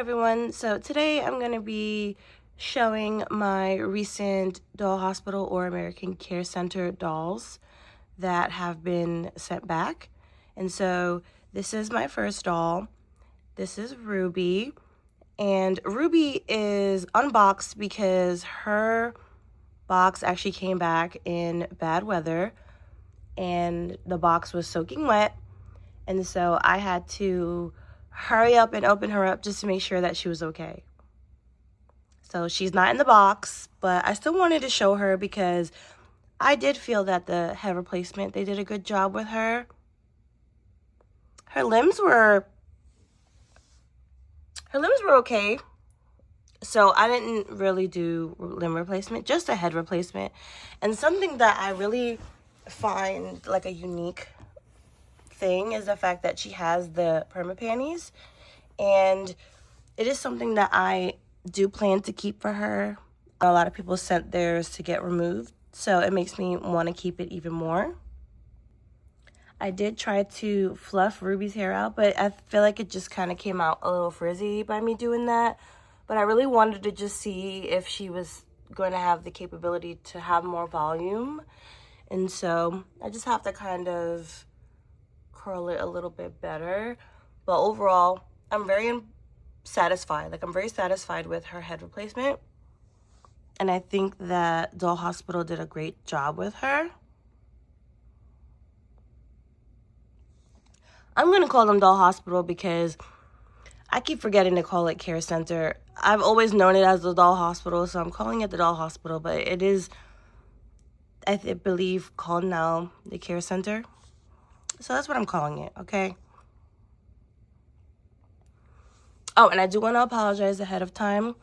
everyone. So today I'm going to be showing my recent Doll Hospital or American Care Center dolls that have been sent back. And so this is my first doll. This is Ruby. And Ruby is unboxed because her box actually came back in bad weather and the box was soaking wet. And so I had to hurry up and open her up just to make sure that she was okay. So she's not in the box, but I still wanted to show her because I did feel that the head replacement, they did a good job with her. Her limbs were okay. So I didn't really do limb replacement, just a head replacement. And something that I really find like a unique thing is the fact that she has the perma panties, and it is something that I do plan to keep for her. A lot of people sent theirs to get removed, so it makes me want to keep it even more. I did try to fluff Ruby's hair out, but I feel like it just kind of came out a little frizzy by me doing that. But I really wanted to just see if she was going to have the capability to have more volume, and so I just have to kind of curl it a little bit better. But overall, I'm very satisfied. I'm very satisfied with her head replacement, and I think that Doll Hospital did a great job with her. I'm gonna call them Doll Hospital because I keep forgetting to call it Care Center. I've always known it as the Doll Hospital, so I'm calling it the Doll Hospital, but it is, I believe, called now the Care Center. So that's what I'm calling it, okay? Oh, and I do want to apologize ahead of time.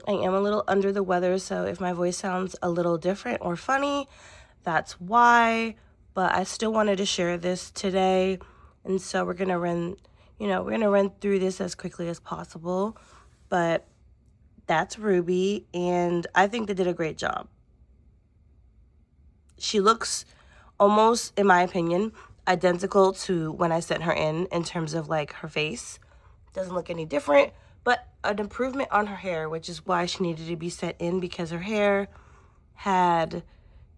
I am a little under the weather, so if my voice sounds a little different or funny, that's why. But I still wanted to share this today, and so we're gonna run through this as quickly as possible. But that's Ruby, and I think they did a great job. She looks almost, in my opinion, identical to when I sent her in terms of like her face. Doesn't look any different, but an improvement on her hair, which is why she needed to be sent in, because her hair had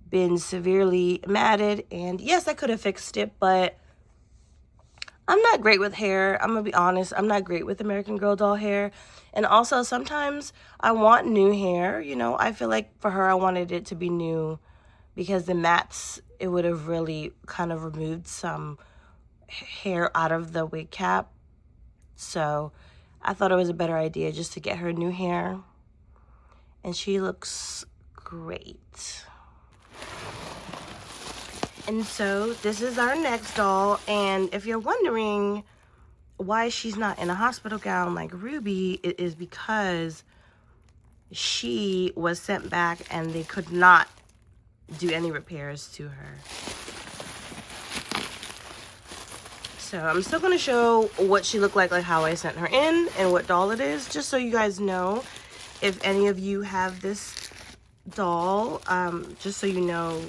been severely matted. And yes, I could have fixed it, but I'm not great with hair. I'm gonna be honest, I'm not great with American Girl doll hair. And also sometimes I want new hair. I feel like for her I wanted it to be new because the mats, it would have really kind of removed some hair out of the wig cap. So I thought it was a better idea just to get her new hair. And she looks great. And so this is our next doll. And if you're wondering why she's not in a hospital gown like Ruby, it is because she was sent back and they could not do any repairs to her. So I'm still going to show what she looked like how I sent her in and what doll it is, just so you guys know if any of you have this doll, just so you know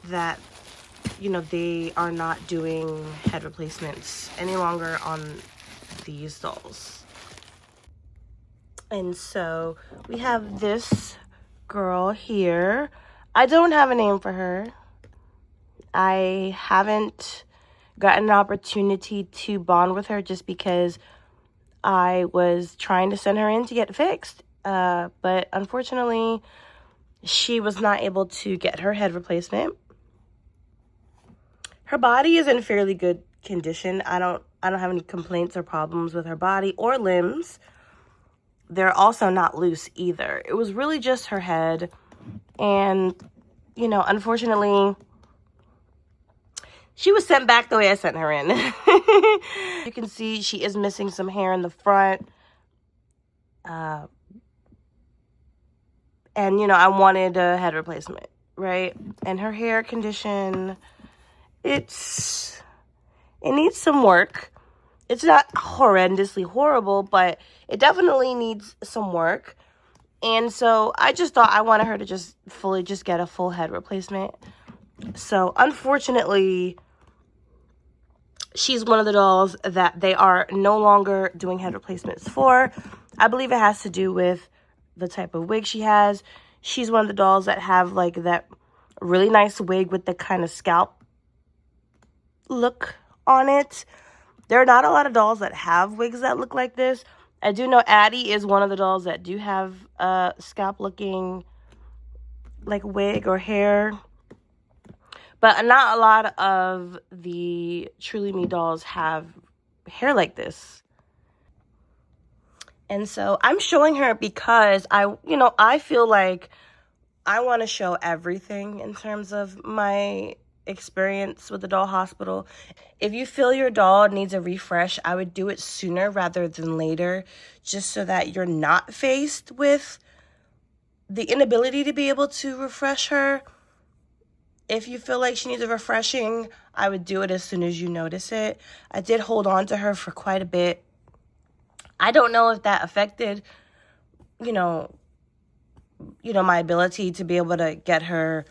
that, they are not doing head replacements any longer on these dolls. And so we have this girl here. I don't have a name for her. I haven't gotten an opportunity to bond with her just because I was trying to send her in to get fixed. But unfortunately, she was not able to get her head replacement. Her body is in fairly good condition. I don't have any complaints or problems with her body or limbs. They're also not loose either. It was really just her head. And, unfortunately, she was sent back the way I sent her in. You can see she is missing some hair in the front. And, I wanted a head replacement, right? And her hair condition, it needs some work. It's not horrendously horrible, but it definitely needs some work. And so I just thought I wanted her to just get a full head replacement. So unfortunately, she's one of the dolls that they are no longer doing head replacements for. I believe it has to do with the type of wig she has. She's one of the dolls that have like that really nice wig with the kind of scalp look on it. There are not a lot of dolls that have wigs that look like this. I do know Addie is one of the dolls that do have a scalp looking like wig or hair. But not a lot of the Truly Me dolls have hair like this. And so I'm showing her because I feel like I want to show everything in terms of my experience with the doll hospital. If you feel your doll needs a refresh, I would do it sooner rather than later, just so that you're not faced with the inability to be able to refresh her. If you feel like she needs a refreshing, I would do it as soon as you notice it. I did hold on to her for quite a bit. I don't know if that affected, my ability to be able to get her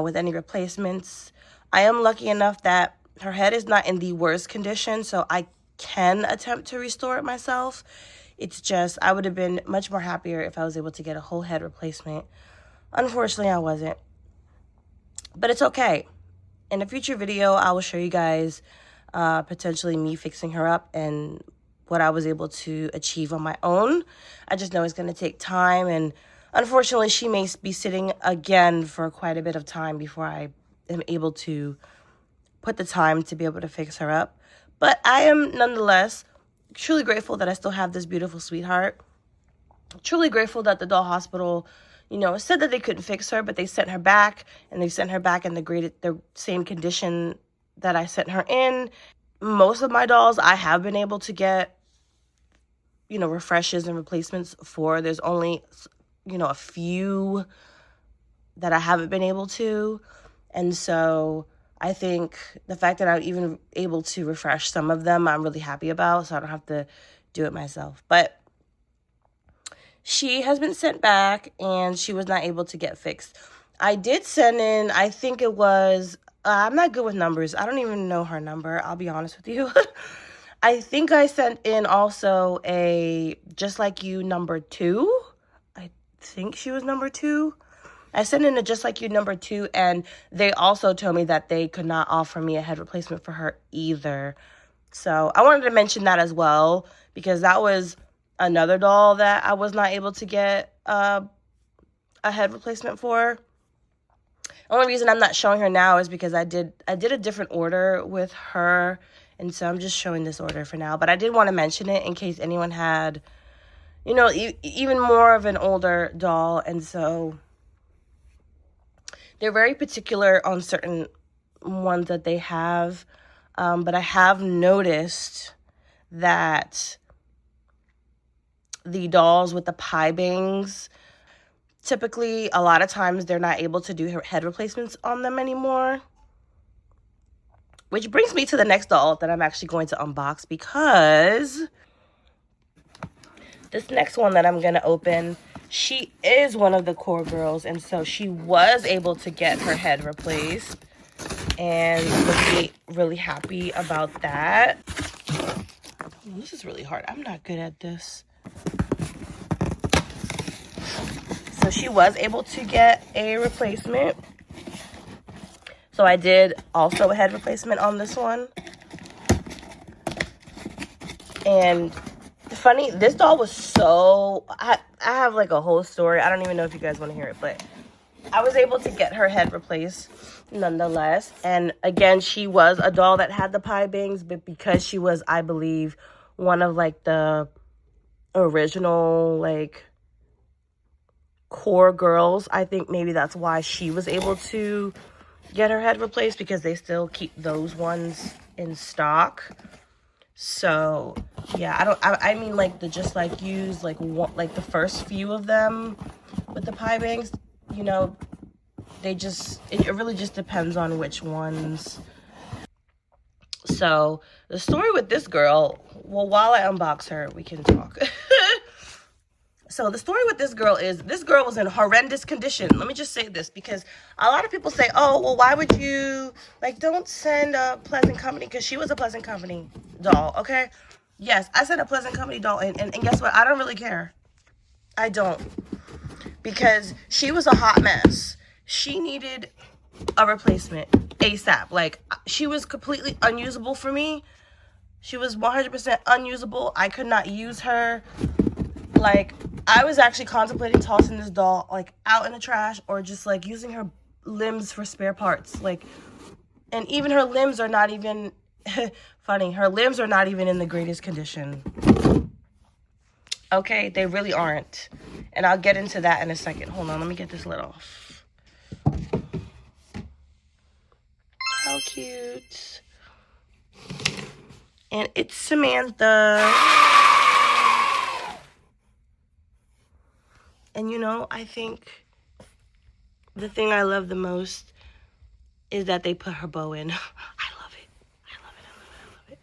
with any replacements. I am lucky enough that her head is not in the worst condition, so I can attempt to restore it myself. It's just, I would have been much more happier if I was able to get a whole head replacement. Unfortunately, I wasn't. But it's okay. In a future video, I will show you guys potentially me fixing her up and what I was able to achieve on my own. I just know it's going to take time, and unfortunately, she may be sitting again for quite a bit of time before I am able to put the time to be able to fix her up. But I am nonetheless truly grateful that I still have this beautiful sweetheart. Truly grateful that the doll hospital, said that they couldn't fix her, but they sent her back, and they sent her back in the same condition that I sent her in. Most of my dolls I have been able to get, refreshes and replacements for. There's only, a few that I haven't been able to. And so I think the fact that I'm even able to refresh some of them, I'm really happy about, so I don't have to do it myself. But she has been sent back, and she was not able to get fixed. I did send in, I think it was, I'm not good with numbers. I don't even know her number, I'll be honest with you. I think I sent in also a Just Like You number 2. I think she was number 2. I sent in a Just Like You number 2, and they also told me that they could not offer me a head replacement for her either. So I wanted to mention that as well, because that was another doll that I was not able to get a head replacement for. The only reason I'm not showing her now is because I did a different order with her, and so I'm just showing this order for now. But I did want to mention it in case anyone had, even more of an older doll, and so they're very particular on certain ones that they have. But I have noticed that the dolls with the pie bangs, typically, a lot of times, they're not able to do head replacements on them anymore. Which brings me to the next doll that I'm actually going to unbox, because this next one that I'm going to open, she is one of the core girls, and so she was able to get her head replaced, and was really happy about that. This is really hard. I'm not good at this. So she was able to get a replacement. So I did also a head replacement on this one. And funny, this doll was so... I have like a whole story. I don't even know if you guys want to hear it, but I was able to get her head replaced nonetheless. And again, she was a doll that had the pie bangs, but because she was, I believe, one of like the original like core girls, I think maybe that's why she was able to get her head replaced, because they still keep those ones in stock. So yeah, I mean like the Just Like Yous, like the first few of them with the pie bangs, it really just depends on which ones. So the story with this girl, well, while I unbox her, we can talk. So the story with this girl is, this girl was in horrendous condition. Let me just say this, because a lot of people say, oh, well, why would you, don't send a Pleasant Company, because she was a Pleasant Company doll, okay? Yes, I said a Pleasant Company doll, and guess what? I don't really care. I don't. Because she was a hot mess. She needed a replacement ASAP. Like, she was completely unusable for me. She was 100% unusable. I could not use her. Like, I was actually contemplating tossing this doll, like, out in the trash or just, like, using her limbs for spare parts. Like, and even her limbs are not even, funny, her limbs are not even in the greatest condition. Okay, they really aren't. And I'll get into that in a second. Hold on, let me get this lid off. How cute. And it's Samantha. And you know, I think the thing I love the most is that they put her bow in. I love it. I love it. I love it.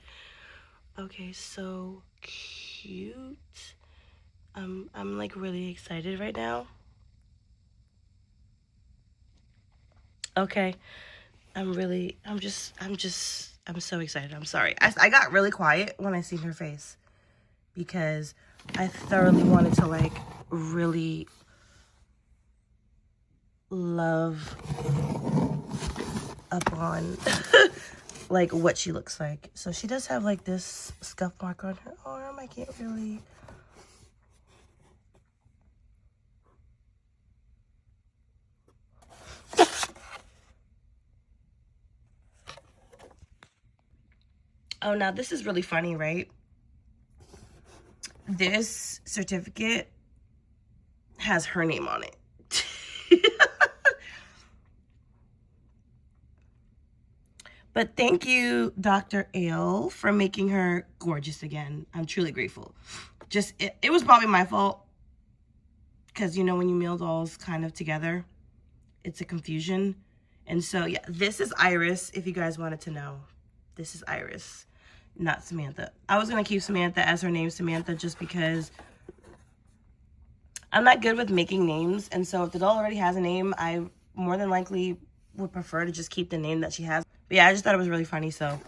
I love it. Okay, so cute. I'm like really excited right now. Okay. I'm so excited. I'm sorry. I got really quiet when I seen her face because I thoroughly wanted to like really love up on like what she looks like. So she does have like this scuff mark on her arm. I can't really. Oh, now this is really funny, right? This certificate has her name on it. But thank you, Dr. Ale, for making her gorgeous again. I'm truly grateful. Just, it was probably my fault. Because, you know, when you mail dolls kind of together, it's a confusion. And so, yeah, this is Iris, if you guys wanted to know. This is Iris, not Samantha. I was going to keep Samantha as her name, Samantha, just because I'm not good with making names. And so if the doll already has a name, I more than likely would prefer to just keep the name that she has. But yeah, I just thought it was really funny. So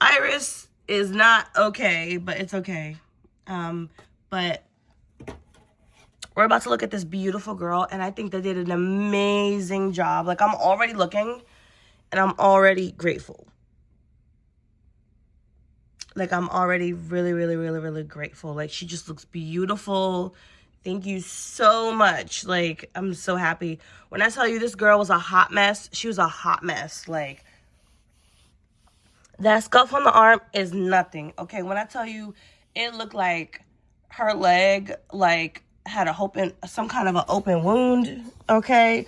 Iris is not okay, but it's okay. But we're about to look at this beautiful girl, and I think they did an amazing job. Like, I'm already looking, and I'm already grateful. Like, I'm already really, really, really, really grateful. Like, she just looks beautiful. Thank you so much. Like, I'm so happy. When I tell you this girl was a hot mess, she was a hot mess. Like, that scuff on the arm is nothing. Okay, when I tell you it looked like her leg, like, had some kind of an open wound, okay?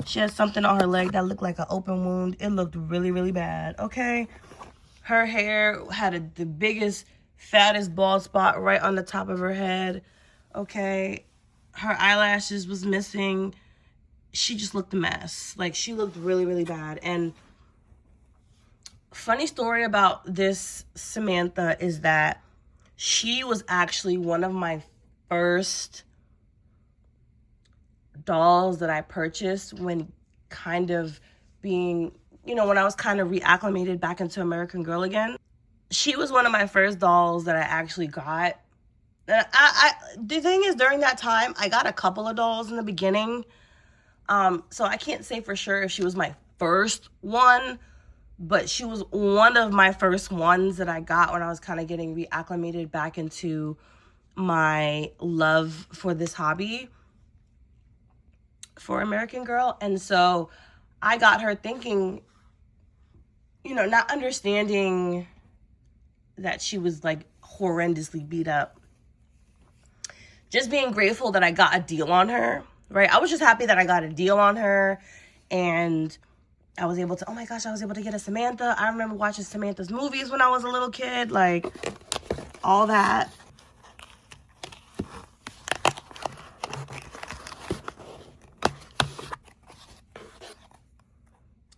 She had something on her leg that looked like an open wound. It looked really, really bad, okay? Her hair had the biggest, fattest bald spot right on the top of her head, okay? Her eyelashes was missing. She just looked a mess. Like, she looked really, really bad. And funny story about this Samantha is that she was actually one of my first dolls that I purchased when kind of being, you know, when I was kind of reacclimated back into American Girl again. She was one of my first dolls that I actually got. And the thing is, during that time, I got a couple of dolls in the beginning. So I can't say for sure if she was my first one, but she was one of my first ones that I got when I was kind of getting reacclimated back into my love for this hobby for American Girl. And so I got her thinking, you know, not understanding that she was like horrendously beat up. Just being grateful that I got a deal on her, right? I was just happy that I got a deal on her, and I was able to, oh my gosh, I was able to get a Samantha. I remember watching Samantha's movies when I was a little kid, like all that.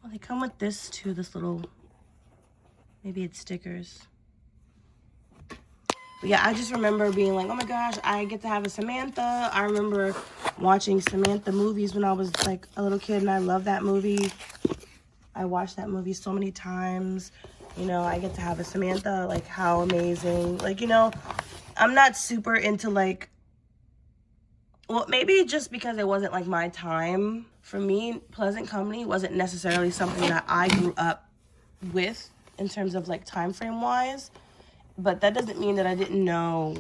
Well, they come with this too, this little, maybe it's stickers. But yeah, I just remember being like, oh my gosh, I get to have a Samantha. I remember watching Samantha movies when I was like a little kid, and I love that movie. I watched that movie so many times. You know, I get to have a Samantha. Like, how amazing. Like, you know, I'm not super into, like, well, maybe just because it wasn't, like, my time. For me, Pleasant Company wasn't necessarily something that I grew up with in terms of, like, time frame wise. But that doesn't mean that I didn't know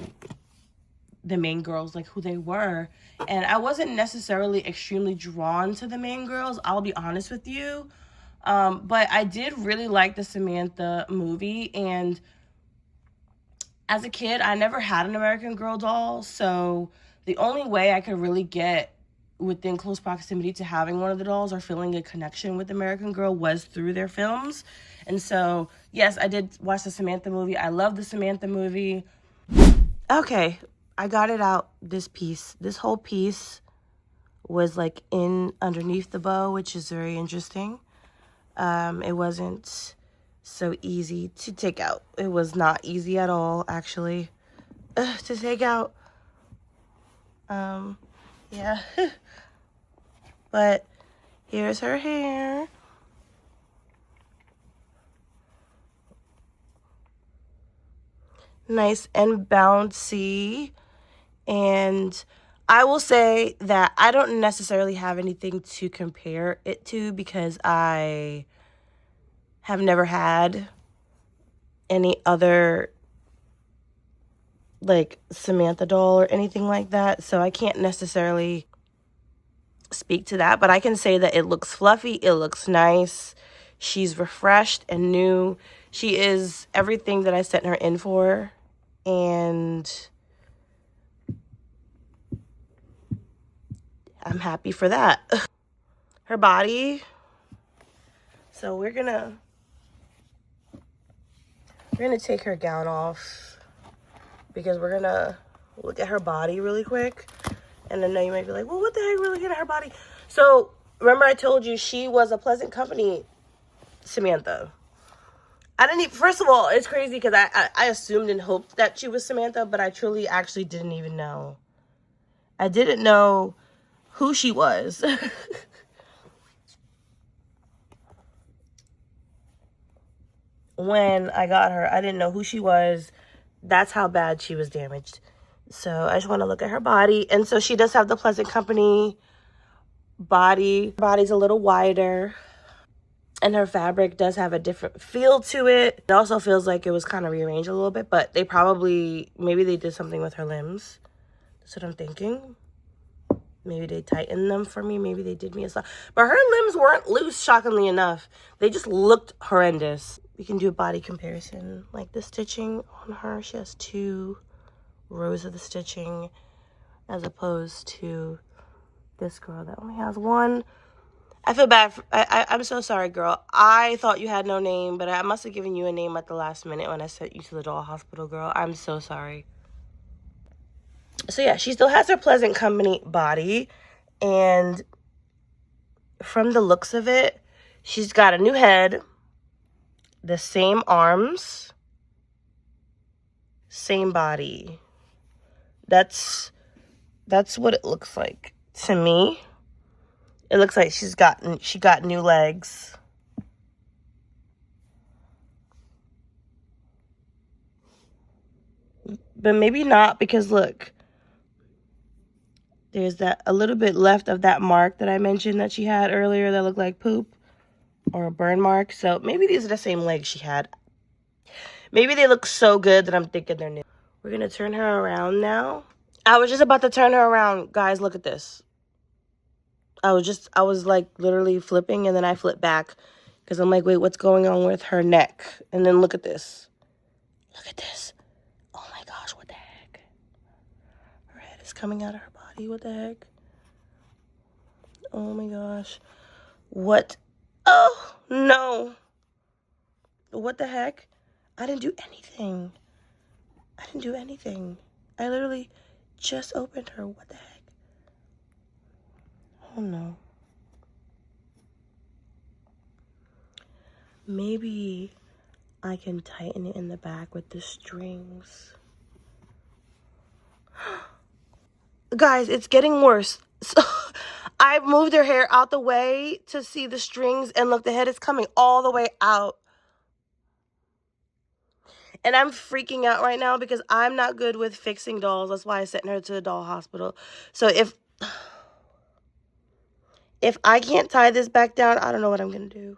the main girls, like, who they were. And I wasn't necessarily extremely drawn to the main girls, I'll be honest with you. But I did really like the Samantha movie. And as a kid, I never had an American Girl doll. So the only way I could really get within close proximity to having one of the dolls or feeling a connection with American Girl was through their films. And so, yes, I did watch the Samantha movie. I love the Samantha movie. Okay, I got it out, this piece. This whole piece was like in underneath the bow, which is very interesting. It wasn't so easy to take out. It was not easy at all, actually, to take out. Yeah. But here's her hair. Nice and bouncy. And I will say that I don't necessarily have anything to compare it to because I have never had any other, like, Samantha doll or anything like that. So I can't necessarily speak to that. But I can say that it looks fluffy. It looks nice. She's refreshed and new. She is everything that I sent her in for. And I'm happy for that. Her body. So we're gonna take her gown off because we're gonna look at her body really quick. And I know you might be like, well, what the heck, we're looking at her body? So remember I told you she was a Pleasant Company Samantha. I didn't even, first of all, it's crazy because I assumed and hoped that she was Samantha, but I truly actually didn't even know. I didn't know who she was. When I got her, I didn't know who she was. That's how bad she was damaged. So I just want to look at her body. And so she does have the Pleasant Company body. Her body's a little wider. And her fabric does have a different feel to it. It also feels like it was kind of rearranged a little bit. But they probably, maybe they did something with her limbs. That's what I'm thinking. Maybe they tightened them for me. Maybe they did me a slap. But her limbs weren't loose, shockingly enough. They just looked horrendous. We can do a body comparison. Like the stitching on her, she has 2 rows of the stitching as opposed to this girl that only has 1. I feel bad. I'm so sorry, girl. I thought you had no name, but I must have given you a name at the last minute when I sent you to the doll hospital, girl. I'm so sorry. So yeah, she still has her Pleasant Company body. And from the looks of it, she's got a new head, the same arms, same body. That's what it looks like to me. It looks like she got new legs. But maybe not, because look, there's that a little bit left of that mark that I mentioned that she had earlier that looked like poop or a burn mark. So maybe these are the same legs she had. Maybe they look so good that I'm thinking they're new. We're going to turn her around now. I was just about to turn her around. Guys, look at this. I was like literally flipping, and then I flipped back because I'm like, wait, what's going on with her neck? And then look at this. Look at this. Oh my gosh, what the heck? Her head is coming out of her body. What the heck? Oh my gosh. What? Oh, no. What the heck? I didn't do anything. I didn't do anything. I literally just opened her. What the heck? Oh no. Maybe I can tighten it in the back with the strings. Guys, it's getting worse. So I moved her hair out the way to see the strings, and look, the head is coming all the way out. And I'm freaking out right now because I'm not good with fixing dolls. That's why I sent her to the doll hospital. So if I can't tie this back down, I don't know what I'm going to do.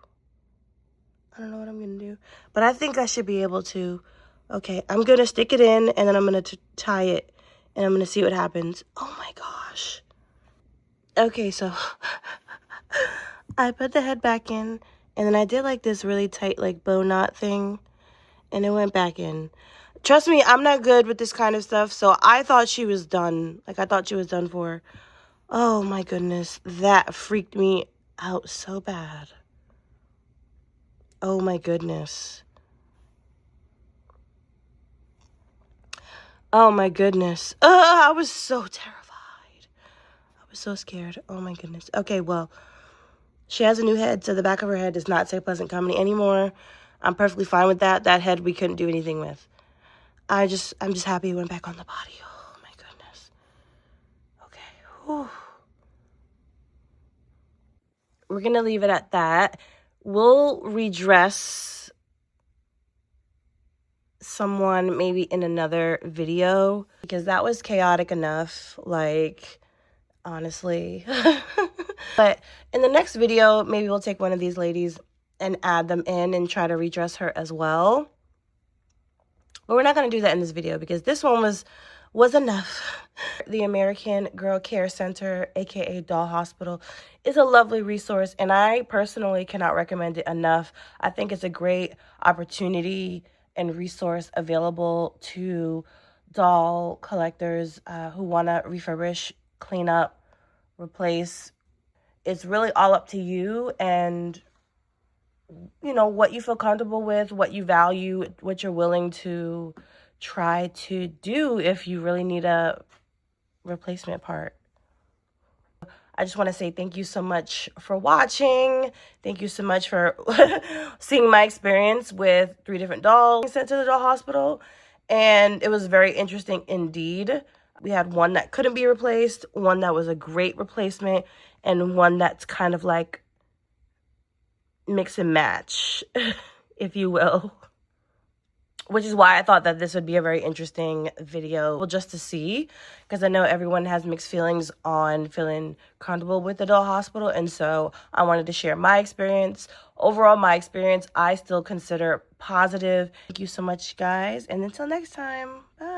I don't know what I'm going to do. But I think I should be able to. Okay, I'm going to stick it in, and then I'm going to tie it, and I'm going to see what happens. Oh, my gosh. Okay, so I put the head back in, and then I did, like, this really tight, like, bow knot thing, and it went back in. Trust me, I'm not good with this kind of stuff, so I thought she was done. Like, I thought she was done for. Oh, my goodness. That freaked me out so bad. Oh, my goodness. Oh, my goodness. I was so terrified. I was so scared. Oh, my goodness. Okay, well, she has a new head, so the back of her head does not say Pleasant Company anymore. I'm perfectly fine with that. That head we couldn't do anything with. I'm just happy it went back on the body. Oh, my goodness. Okay. Whew. We're going to leave it at that. We'll redress someone maybe in another video because that was chaotic enough, like, honestly. But in the next video, maybe we'll take one of these ladies and add them in and try to redress her as well. But we're not going to do that in this video because this one was enough. The American Girl Care Center, aka Doll Hospital, is a lovely resource, and I personally cannot recommend it enough. I think it's a great opportunity and resource available to doll collectors who want to refurbish, clean up, replace. It's really all up to you and, you know, what you feel comfortable with, what you value, what you're willing to try to do if you really need a replacement part. I just want to say thank you so much for watching. Thank you so much for seeing my experience with 3 different dolls sent to the doll hospital. And it was very interesting indeed. We had one that couldn't be replaced, one that was a great replacement, and one that's kind of like mix and match, if you will. Which is why I thought that this would be a very interesting video just to see, because I know everyone has mixed feelings on feeling comfortable with the doll hospital, and so I wanted to share my experience. Overall, my experience, I still consider positive. Thank you so much, guys, and until next time, bye.